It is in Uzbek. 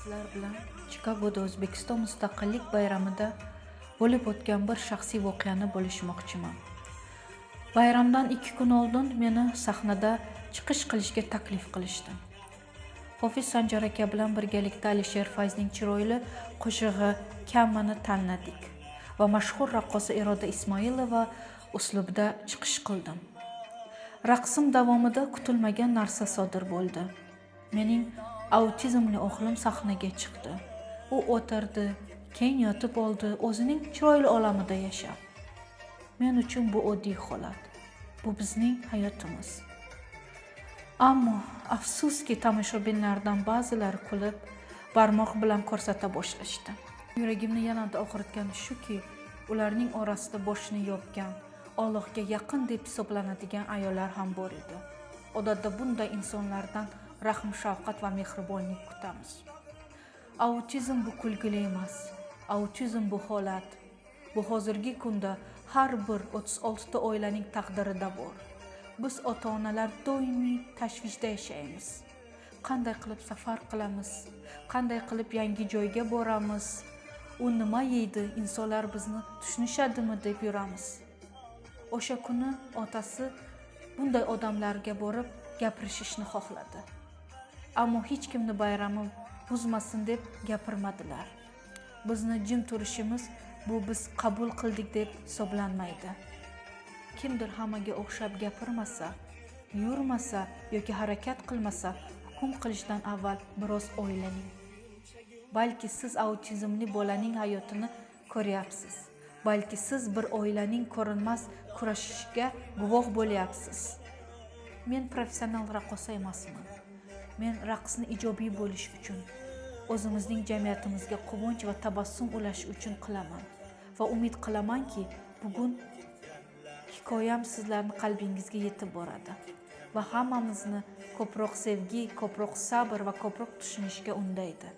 Sizlar bilan Chikagoda O'zbekiston Mustaqillik bayramida bo'lib o'tgan bir shaxsiy voqeani bo'lishmoqchiman. Bayramdan 2 kun oldin meni sahnada chiqish qilishga taklif qilishdi. Hofiz Sanjar aka bilan birgalikda Alisher Fayzning chiroyli qo'shig'i Kammani tanladik va mashhur raqqosa Iroda Ismoilova uslubida chiqish qildim. Raqsim davomida kutilmagan narsa sodir bo'ldi. Mening autizmli o'g'lim sahnaga chiqdi. U o'tirdi, keyin yotib oldi, o'zining chiroyli olamida yashab. Men uchun bu oddiy holat. Bu bizning hayotimiz. Ammo afsuski tomoshabinlardan ba'zilari kulib, barmoq bilan ko'rsata boshlashdi. Yuragimni yanada og'ritgani shuki, ularning orasida boshini yopgan, Allohga yaqin deb hisoblanadigan ayollar ham bor edi. Odatda bunday insonlardan rahm, shafqat va mehribonlik kutamiz. Autizm bu kulgili emas. Autizm bu holat. Bu hozirgi kunda har bir 36 ta oilaning taqdirida bor. Biz ota-onalar doimiy tashvishda yashaymiz. Qanday qilib safar qilamiz? Qanday qilib yangi joyga boramiz? U nima yeydi? Insonlar bizni tushunishadimi deb yuramiz. O'sha kuni otasi bunday odamlarga borib gapirishishni xohladi. Ammo hech kimni bayrami buzmasin deb gapirmadilar. Bizni jim turishimiz bu biz qabul qildik deb hisoblanmaydi. Kimdir hammaga o'xshab gapirmasa, yurmasa yoki harakat qilmasa, hukm qilishdan avval biroz o'ylaning. Balki siz autizmli bolaning hayotini ko'ryapsiz. Balki siz bir oilaning ko'rinmas kurashishiga guvoh bo'lyapsiz. Men professional raqqosa emasman. Men raqsni ijobiy bo'lish uchun, o'zimizning jamiyatimizga quvonch va tabassum ulash uchun qilaman va umid qilamanki, bugun hikoyam sizlarning qalbingizga yetib boradi va hammamizni ko'proq sevgi, ko'proq sabr va ko'proq tushunishga undaydi.